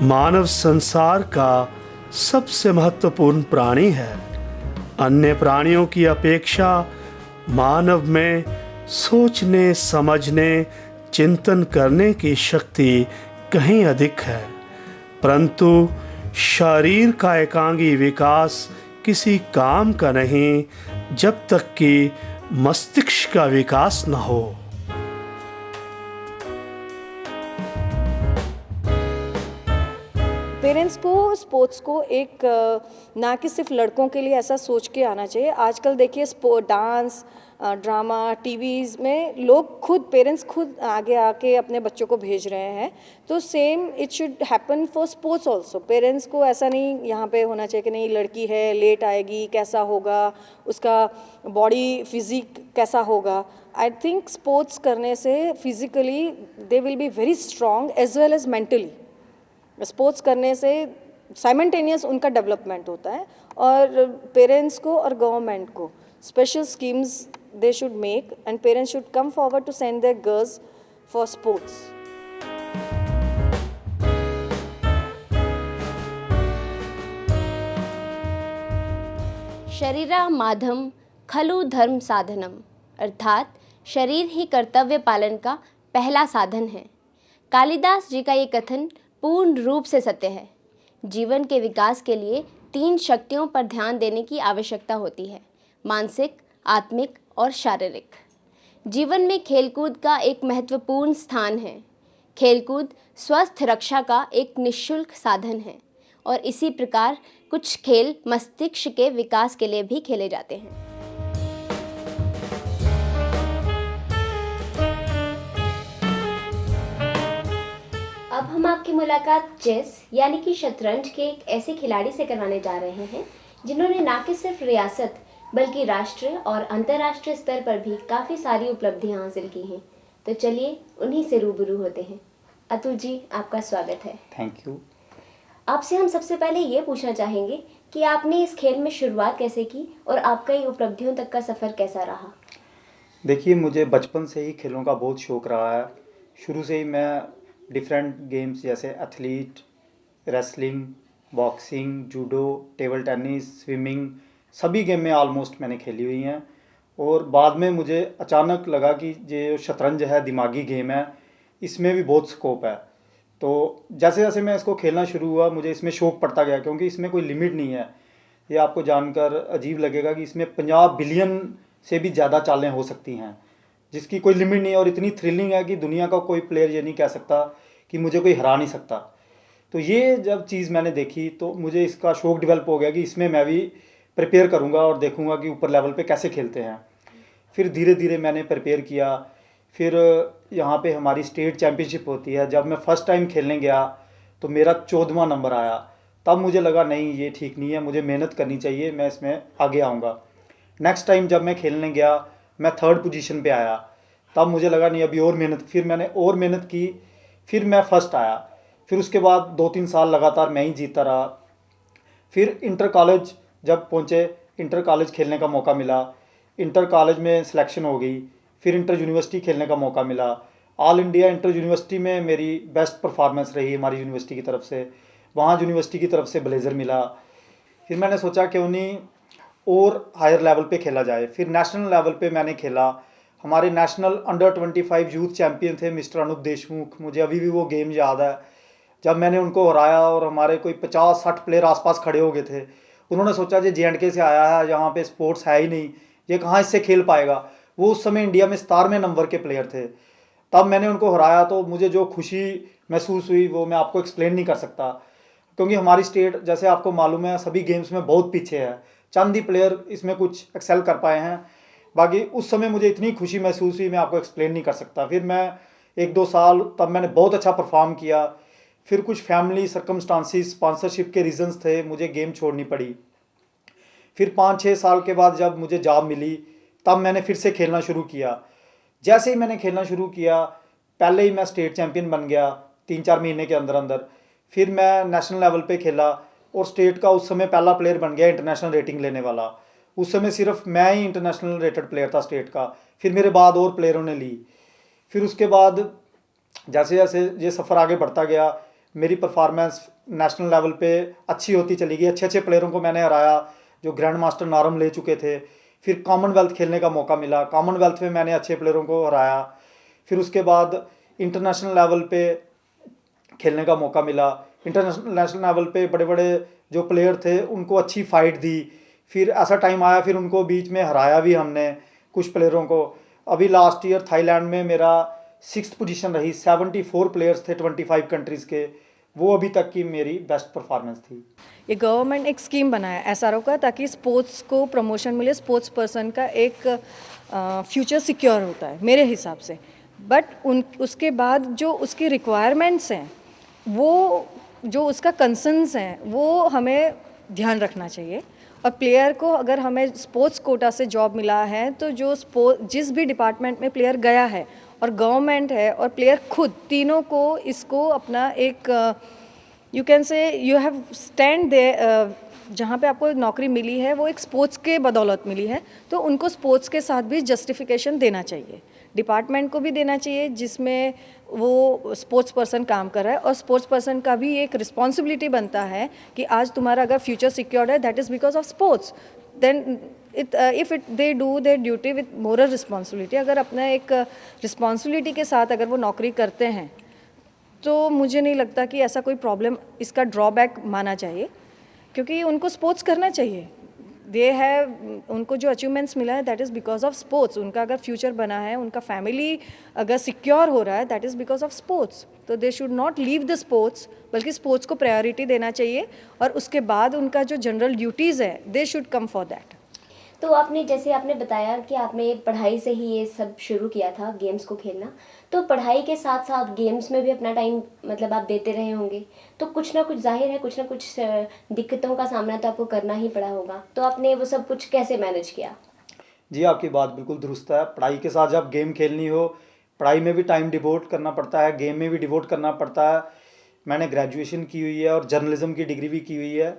मानव संसार का सबसे महत्वपूर्ण प्राणी है। अन्य प्राणियों की अपेक्षा मानव में सोचने, समझने, चिंतन करने की शक्ति कहीं अधिक है, परंतु शरीर का एकांगी विकास किसी काम का नहीं जब तक कि मस्तिष्क का विकास न हो। पेरेंट्स को स्पोर्ट्स को एक ना कि सिर्फ लड़कों के लिए ऐसा सोच के आना चाहिए। आजकल देखिए डांस, ड्रामा, टीवीज़ में लोग खुद पेरेंट्स खुद आगे आके अपने बच्चों को भेज रहे हैं। तो same it should happen for sports also. Parents को ऐसा नहीं यहाँ पे होना चाहिए कि नहीं लड़की है, लेट आएगी, कैसा होगा, उसका बॉडी फिजिक कैसा होगा। आई थिंक स्पोर्ट्स करने से physically they will be very strong as well as mentally. Sports करने से साइमल्टेनियस उनका डेवलपमेंट होता है। और पेरेंट्स को और गवर्नमेंट को special schemes they should make and parents should come forward to send their girls for sports. शरीरा माधम खलु धर्म साधनम, अर्थात शरीर ही कर्तव्य पालन का पहला साधन है। कालिदास जी का ये कथन पूर्ण रूप से सत्य है। जीवन के विकास के लिए 3 शक्तियों पर ध्यान देने की आवश्यकता होती है: मानसिक, आत्मिक और शारीरिक। जीवन में खेलकूद का एक महत्वपूर्ण स्थान है। खेलकूद स्वस्थ रक्षा का एक निःशुल्क साधन है और इसी प्रकार कुछ खेल मस्तिष्क के विकास के लिए भी खेले जाते हैं। अब हम आपकी मुलाकात चेस यानी कि शतरंज के एक ऐसे खिलाड़ी से करवाने जा रहे हैं जिन्होंने न कि सिर्फ रियासत बल्कि राष्ट्रीय और अंतर्राष्ट्रीय स्तर पर भी काफ़ी सारी उपलब्धियां हासिल की हैं। तो चलिए उन्हीं से रूबरू होते हैं। अतुल जी, आपका स्वागत है। Thank you. आपसे हम सबसे पहले ये पूछना चाहेंगे कि आपने इस खेल में शुरुआत कैसे की और आपका ये उपलब्धियों तक का सफ़र कैसा रहा? देखिए, मुझे बचपन से ही खेलों का बहुत शौक़ रहा है। शुरू से ही मैं डिफरेंट गेम्स जैसे athlete, wrestling, boxing, judo, table tennis, swimming, सभी गेम में ऑलमोस्ट मैंने खेली हुई हैं। और बाद में मुझे अचानक लगा कि ये शतरंज है, दिमागी गेम है, इसमें भी बहुत स्कोप है। तो जैसे जैसे मैं इसको खेलना शुरू हुआ, मुझे इसमें शौक़ पड़ता गया, क्योंकि इसमें कोई लिमिट नहीं है। ये आपको जानकर अजीब लगेगा कि इसमें 50 बिलियन से भी ज़्यादा चालें हो सकती हैं, जिसकी कोई लिमिट नहीं है। और इतनी थ्रिलिंग है कि दुनिया का कोई प्लेयर ये नहीं कह सकता कि मुझे कोई हरा नहीं सकता। तो ये जब चीज़ मैंने देखी तो मुझे इसका शौक़ डेवलप हो गया कि इसमें मैं भी प्रिपेयर करूँगा और देखूँगा कि ऊपर लेवल पे कैसे खेलते हैं। फिर धीरे धीरे मैंने प्रिपेयर किया। फिर यहाँ पे हमारी स्टेट चैम्पियनशिप होती है। जब मैं फ़र्स्ट टाइम खेलने गया तो मेरा 14वां नंबर आया। तब मुझे लगा नहीं, ये ठीक नहीं है, मुझे मेहनत करनी चाहिए, मैं इसमें आगे आऊँगा। नेक्स्ट टाइम जब मैं खेलने गया, मैं 3rd पोजीशन पे आया। तब मुझे लगा नहीं, अभी और मेहनत। फिर मैंने और मेहनत की, फिर मैं फर्स्ट आया। फिर उसके बाद 2-3 साल लगातार मैं ही जीतता रहा। फिर इंटर कॉलेज जब पहुँचे, इंटर कॉलेज खेलने का मौका मिला। इंटर कॉलेज में सिलेक्शन हो गई। फिर इंटर यूनिवर्सिटी खेलने का मौका मिला। ऑल इंडिया इंटर यूनिवर्सिटी में मेरी बेस्ट परफॉर्मेंस रही हमारी यूनिवर्सिटी की तरफ से। वहाँ यूनिवर्सिटी की तरफ से ब्लेज़र मिला। फिर मैंने सोचा क्यों नहीं और हायर लेवल पे खेला जाए। फिर नेशनल लेवल पे मैंने खेला। हमारे नेशनल अंडर 25 यूथ चैम्पियन थे मिस्टर अनूप देशमुख। मुझे अभी भी वो गेम याद है जब मैंने उनको हराया और हमारे कोई 50-60 प्लेयर आसपास खड़े हो गए थे। उन्होंने सोचा ये JNK से आया है, यहाँ पे स्पोर्ट्स है ही नहीं, ये कहाँ इससे खेल पाएगा। वो उस समय इंडिया में 17वें नंबर के प्लेयर थे। तब मैंने उनको हराया तो मुझे जो खुशी महसूस हुई वो मैं आपको एक्सप्लेन नहीं कर सकता, क्योंकि हमारी स्टेट जैसे आपको मालूम है सभी गेम्स में बहुत पीछे है। चंद ही प्लेयर इसमें कुछ एक्सेल कर पाए हैं। बाकी उस समय मुझे इतनी खुशी महसूस हुई, मैं आपको एक्सप्लेन नहीं कर सकता। फिर मैं 1-2 साल तब मैंने बहुत अच्छा परफॉर्म किया। फिर कुछ फैमिली सर्कमस्टांसिस, स्पॉन्सरशिप के रीजंस थे, मुझे गेम छोड़नी पड़ी। फिर 5-6 साल के बाद जब मुझे जॉब मिली तब मैंने फिर से खेलना शुरू किया। जैसे ही मैंने खेलना शुरू किया, पहले ही मैं स्टेट चैम्पियन बन गया 3-4 महीने के अंदर अंदर। फिर मैं नेशनल लेवल पे खेला और स्टेट का उस समय पहला प्लेयर बन गया इंटरनेशनल रेटिंग लेने वाला। उस समय सिर्फ मैं ही इंटरनेशनल रेटेड प्लेयर था स्टेट का। फिर मेरे बाद और प्लेयरों ने ली। फिर उसके बाद जैसे जैसे ये सफ़र आगे बढ़ता गया, मेरी परफॉर्मेंस नेशनल लेवल पे अच्छी होती चली गई। अच्छे अच्छे प्लेयरों को मैंने हराया जो ग्रैंड मास्टर नॉर्म ले चुके थे। फिर कॉमनवेल्थ खेलने का मौका मिला, कॉमनवेल्थ में मैंने अच्छे प्लेयरों को हराया। फिर उसके बाद इंटरनेशनल लेवल पे खेलने का मौका मिला। इंटरनेशनल लेवल पे बड़े बड़े जो प्लेयर थे उनको अच्छी फाइट दी। फिर ऐसा टाइम आया फिर उनको बीच में हराया भी हमने कुछ प्लेयरों को। अभी लास्ट ईयर थाईलैंड में मेरा 6th पोजीशन रही। 74 प्लेयर्स थे 25 कंट्रीज़ के, वो अभी तक की मेरी बेस्ट परफॉर्मेंस थी। ये गवर्नमेंट एक स्कीम बनाया एसआरओ का, ताकि स्पोर्ट्स को प्रमोशन मिले, स्पोर्ट्स पर्सन का एक फ्यूचर सिक्योर होता है मेरे हिसाब से। बट उसके बाद जो उसकी रिक्वायरमेंट्स हैं, वो जो उसका कंसर्न्स हैं, वो हमें ध्यान रखना चाहिए। और प्लेयर को अगर हमें स्पोर्ट्स कोटा से जॉब मिला है, तो जो जिस भी डिपार्टमेंट में प्लेयर गया है और गवर्नमेंट है और प्लेयर खुद, तीनों को इसको अपना एक you can say you have stand दे, जहाँ पे आपको नौकरी मिली है वो एक स्पोर्ट्स के बदौलत मिली है, तो उनको स्पोर्ट्स के साथ भी जस्टिफिकेशन देना चाहिए। डिपार्टमेंट को भी देना चाहिए जिसमें वो स्पोर्ट्स पर्सन काम कर रहा है, और स्पोर्ट्स पर्सन का भी एक रिस्पॉन्सिबिलिटी बनता है कि आज तुम्हारा अगर फ्यूचर सिक्योर्ड है, that is because of sports. Then if it they do their duty with moral responsibility, अगर अपना एक रिस्पॉन्सिबिलिटी के साथ अगर वो नौकरी करते हैं, तो मुझे नहीं लगता कि ऐसा कोई प्रॉब्लम, इसका ड्रॉबैक माना चाहिए, क्योंकि उनको स्पोर्ट्स करना चाहिए। दे हैव, उनको जो अचीवमेंट्स मिला है that is because of sports. उनका अगर फ्यूचर बना है, उनका फैमिली अगर सिक्योर हो रहा है, that is because of sports. तो they should not leave the sports, बल्कि स्पोर्ट्स को प्रायोरिटी देना चाहिए, और उसके बाद उनका जो जनरल ड्यूटीज़ है, they should come for that. तो आपने जैसे आपने बताया कि आपने पढ़ाई से ही ये सब शुरू किया था, गेम्स को खेलना, तो पढ़ाई के साथ साथ गेम्स में भी अपना टाइम मतलब आप देते रहे होंगे, तो कुछ ना कुछ जाहिर है, कुछ ना कुछ दिक्कतों का सामना तो आपको करना ही पड़ा होगा। तो आपने वो सब कुछ कैसे मैनेज किया? जी, आपकी बात बिल्कुल दुरुस्त है। पढ़ाई के साथ जब गेम खेलनी हो, पढ़ाई में भी टाइम डिवोट करना पड़ता है, गेम में भी डिवोट करना पड़ता है। मैंने ग्रेजुएशन की हुई है और जर्नलिज्म की डिग्री भी की हुई है,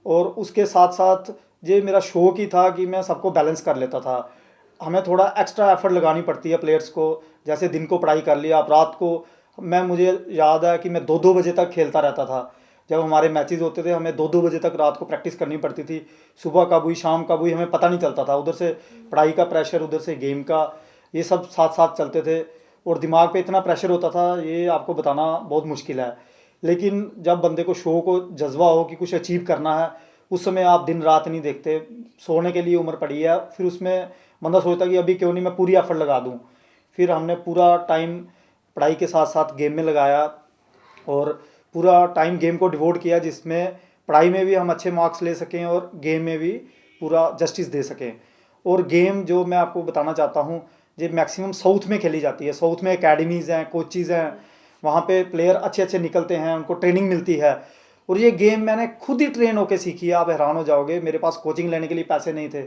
और उसके साथ साथ ये मेरा शौक ही था कि मैं सबको बैलेंस कर लेता था। हमें थोड़ा एक्स्ट्रा एफर्ट लगानी पड़ती है प्लेयर्स को। जैसे दिन को पढ़ाई कर लिया, आप रात को, मुझे याद है कि मैं 2-2 बजे तक खेलता रहता था। जब हमारे मैचेस होते थे, हमें 2-2 बजे तक रात को प्रैक्टिस करनी पड़ती थी। सुबह कब हुई, शाम कब हुई, हमें पता नहीं चलता था। उधर से पढ़ाई का प्रेशर, उधर से गेम का, ये सब साथ साथ चलते थे, और दिमाग पे इतना प्रेशर होता था, ये आपको बताना बहुत मुश्किल है। लेकिन जब बंदे को शौक हो, जज्बा हो कि कुछ अचीव करना है, उस समय आप दिन रात नहीं देखते। सोने के लिए उम्र पड़ी है, फिर उसमें बंदा सोचता कि अभी क्यों नहीं मैं पूरी एफर्ट लगा दूं। फिर हमने पूरा टाइम पढ़ाई के साथ साथ गेम में लगाया, और पूरा टाइम गेम को डिवोट किया, जिसमें पढ़ाई में भी हम अच्छे मार्क्स ले सकें और गेम में भी पूरा जस्टिस दे सकें। और गेम जो मैं आपको बताना चाहता हूँ, ये मैक्सिमम साउथ में खेली जाती है। साउथ में एकेडमीज़ हैं, कोचेज़ हैं, वहाँ पे प्लेयर अच्छे अच्छे निकलते हैं, उनको ट्रेनिंग मिलती है। और ये गेम मैंने खुद ही ट्रेन होकर सीखी है। आप हैरान हो जाओगे, मेरे पास कोचिंग लेने के लिए पैसे नहीं थे,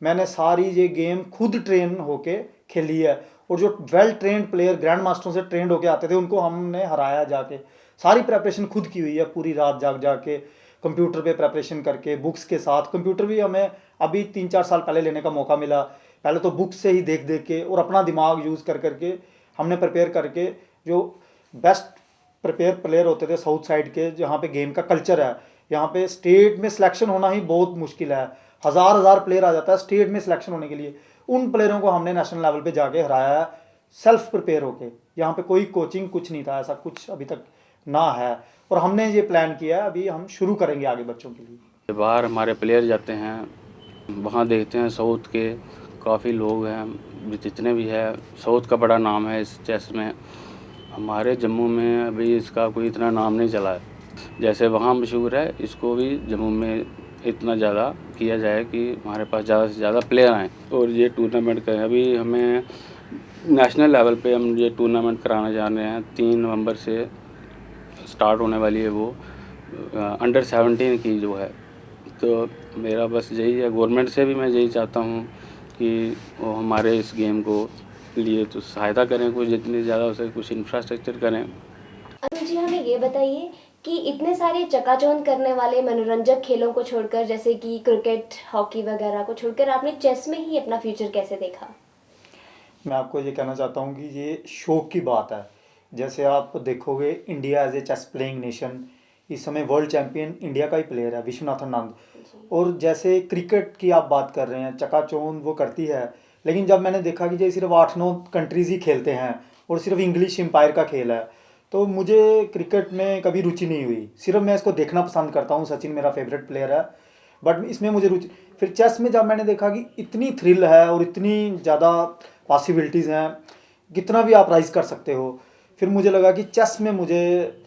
मैंने सारी ये गेम खुद ट्रेन होके खेली है। और जो वेल ट्रेंड प्लेयर ग्रैंड मास्टरों से ट्रेंड होके आते थे, उनको हमने हराया जाके। सारी प्रेपरेशन खुद की हुई है, पूरी रात जाग जाके कंप्यूटर पे प्रेपरेशन करके, बुक्स के साथ। कंप्यूटर भी हमें अभी 3-4 साल पहले लेने का मौका मिला। पहले तो बुक्स से ही देख देख के और अपना दिमाग यूज़ कर करके हमने प्रिपेयर करके, जो बेस्ट प्रिपेयर प्लेयर होते थे साउथ साइड के, जहाँ पे गेम का कल्चर है, यहाँ पे स्टेट में सिलेक्शन होना ही बहुत मुश्किल है। हज़ार प्लेयर आ जाता है स्टेट में सिलेक्शन होने के लिए। उन प्लेयरों को हमने नेशनल लेवल पे जाके हराया है, सेल्फ प्रिपेयर होके। यहाँ पे कोई कोचिंग कुछ नहीं था, ऐसा कुछ अभी तक ना है। और हमने ये प्लान किया है, अभी हम शुरू करेंगे आगे बच्चों के लिए। बाहर हमारे प्लेयर जाते हैं, वहाँ देखते हैं साउथ के काफ़ी लोग हैं, जितने भी है साउथ का बड़ा नाम है इस चेस में। हमारे जम्मू में अभी इसका कोई इतना नाम नहीं चला है, जैसे वहाँ मशहूर है, इसको भी जम्मू में इतना ज़्यादा किया जाए कि हमारे पास ज़्यादा से ज़्यादा प्लेयर आएँ और ये टूर्नामेंट करें। अभी हमें नेशनल लेवल पे हम ये टूर्नामेंट कराने जा रहे हैं। 3 नवंबर से स्टार्ट होने वाली है वो, अंडर 17 की जो है। तो मेरा बस यही है, गवर्नमेंट से भी मैं यही चाहता हूँ कि वो हमारे इस गेम को लिए तो सहायता करें, कुछ जितनी ज़्यादा हो सके कुछ इंफ्रास्ट्रक्चर करें। अनुज जी, हमें ये बताइए कि इतने सारे चकाचौंध करने वाले मनोरंजक खेलों को छोड़कर, जैसे कि क्रिकेट, हॉकी वगैरह को छोड़कर, आपने चेस में ही अपना फ्यूचर कैसे देखा? मैं आपको ये कहना चाहता हूँ कि ये शौक की बात है। जैसे आप देखोगे India as a chess playing nation, इस समय वर्ल्ड चैंपियन इंडिया का ही प्लेयर है विश्वनाथन आनंद। और जैसे क्रिकेट की आप बात कर रहे हैं, चकाचौंध वो करती है, लेकिन जब मैंने देखा कि ये सिर्फ 8-9 कंट्रीज़ ही खेलते हैं और सिर्फ इंग्लिश एम्पायर का खेल है, तो मुझे क्रिकेट में कभी रुचि नहीं हुई। सिर्फ मैं इसको देखना पसंद करता हूँ, सचिन मेरा फेवरेट प्लेयर है, बट इसमें मुझे रुचि। फिर चेस में जब मैंने देखा कि इतनी थ्रिल है और इतनी ज़्यादा पॉसिबिलिटीज़ हैं, कितना भी आप राइज कर सकते हो, फिर मुझे लगा कि चेस में मुझे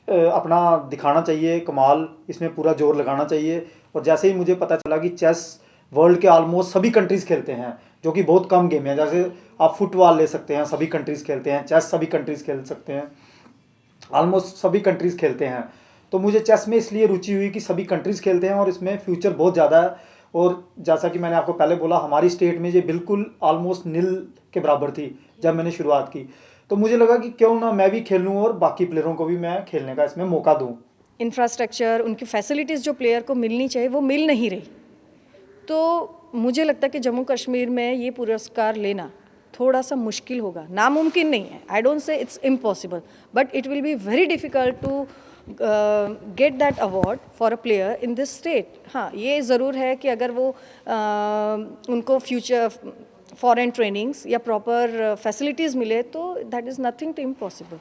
अपना दिखाना चाहिए कमाल, इसमें पूरा जोर लगाना चाहिए। और जैसे ही मुझे पता चला कि चेस वर्ल्ड के ऑलमोस्ट सभी कंट्रीज़ खेलते हैं, जो कि बहुत कम गेम है, जैसे आप फुटबॉल ले सकते हैं, सभी कंट्रीज़ खेलते हैं, चेस सभी कंट्रीज़ खेल सकते हैं, ऑलमोस्ट सभी कंट्रीज़ खेलते हैं। तो मुझे चेस में इसलिए रुचि हुई कि सभी कंट्रीज़ खेलते हैं और इसमें फ्यूचर बहुत ज़्यादा है। और जैसा कि मैंने आपको पहले बोला, हमारी स्टेट में ये बिल्कुल ऑलमोस्ट नील के बराबर थी जब मैंने शुरुआत की। तो मुझे लगा कि क्यों ना मैं भी खेलूँ और बाकी प्लेयरों को भी मैं खेलने का इसमें मौका दूँ। इंफ्रास्ट्रक्चर, उनकी फैसिलिटीज़ जो प्लेयर को मिलनी चाहिए वो मिल नहीं रही। तो मुझे लगता है कि जम्मू कश्मीर में ये पुरस्कार लेना थोड़ा सा मुश्किल होगा, नामुमकिन नहीं है। I don't say it's impossible, but it will be very difficult to get that award for a player in this state. हाँ, ये ज़रूर है कि अगर वो उनको फ्यूचर फॉरेन ट्रेनिंग्स या प्रॉपर फैसिलिटीज़ मिले तो that is nothing to impossible.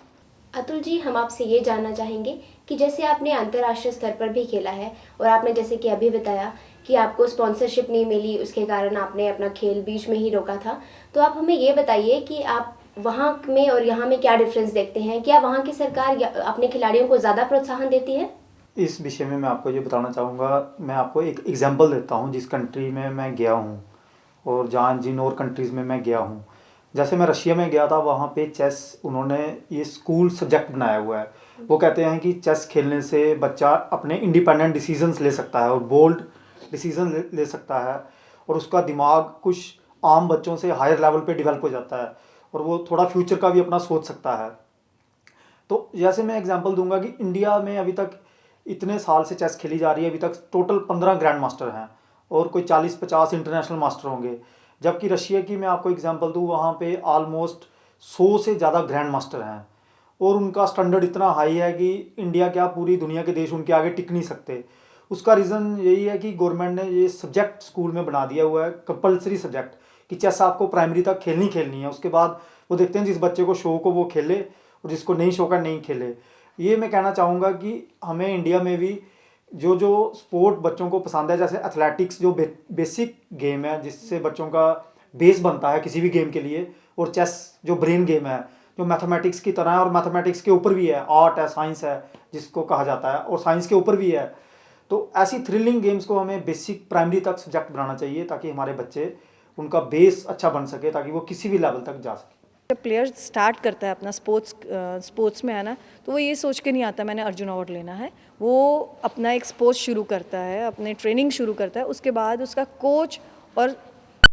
Atul ji, हम आपसे ये जानना चाहेंगे कि जैसे आपने अंतर्राष्ट्रीय स्तर पर भी खेला है और आपने जैसे कि अभी बताया कि आपको स्पॉन्सरशिप नहीं मिली, उसके कारण आपने अपना खेल बीच में ही रोका था, तो आप हमें ये बताइए कि आप वहाँ में और यहाँ में क्या डिफरेंस देखते हैं? क्या वहाँ की सरकार अपने खिलाड़ियों को ज़्यादा प्रोत्साहन देती है? इस विषय में मैं आपको ये बताना चाहूँगा, मैं आपको एक एग्जांपल देता हूँ जिस कंट्री में मैं गया हूँ और जहाँ जिन और कंट्रीज़ में मैं गया हूँ। जैसे मैं रशिया में गया था, वहाँ पे चेस उन्होंने ये स्कूल सब्जेक्ट बनाया हुआ है। वो कहते हैं कि चेस खेलने से बच्चा अपने इंडिपेंडेंट डिसीजंस ले सकता है और बोल्ड डिसीजन ले सकता है, और उसका दिमाग कुछ आम बच्चों से हायर लेवल पे डेवलप हो जाता है और वो थोड़ा फ्यूचर का भी अपना सोच सकता है। तो जैसे मैं एग्जांपल दूंगा कि इंडिया में अभी तक इतने साल से चेस खेली जा रही है, अभी तक टोटल 15 ग्रैंड मास्टर हैं और कोई 40-50 इंटरनेशनल मास्टर होंगे। जबकि रशिया की मैं आपको एग्जांपल दूं, वहाँ पे ऑलमोस्ट 100 से ज़्यादा ग्रैंड मास्टर हैं और उनका स्टैंडर्ड इतना हाई है कि इंडिया क्या पूरी दुनिया के देश उनके आगे टिक नहीं सकते। उसका रीज़न यही है कि गवर्नमेंट ने ये सब्जेक्ट स्कूल में बना दिया हुआ है, कंपलसरी सब्जेक्ट, कि चेस आपको प्राइमरी तक खेलनी है। उसके बाद वो देखते हैं जिस बच्चे को शौक हो वो खेले और जिसको नहीं शौक है नहीं खेले। ये मैं कहना चाहूँगा कि हमें इंडिया में भी जो जो स्पोर्ट बच्चों को पसंद है, जैसे एथलेटिक्स जो बेसिक गेम है जिससे बच्चों का बेस बनता है किसी भी गेम के लिए, और चेस जो ब्रेन गेम है जो मैथमेटिक्स की तरह है और मैथमेटिक्स के ऊपर भी है, आर्ट है, साइंस है जिसको कहा जाता है, और साइंस के ऊपर भी है। तो ऐसी थ्रिलिंग गेम्स को हमें बेसिक प्राइमरी तक सब्जेक्ट बनाना चाहिए ताकि हमारे बच्चे उनका बेस अच्छा बन सके, ताकि वो किसी भी लेवल तक जा सके। जब प्लेयर स्टार्ट करता है अपना स्पोर्ट्स में है ना, तो वो ये सोच के नहीं आता मैंने अर्जुन अवार्ड लेना है। वो अपना एक स्पोर्ट्स शुरू करता है, अपने ट्रेनिंग शुरू करता है, उसके बाद उसका कोच और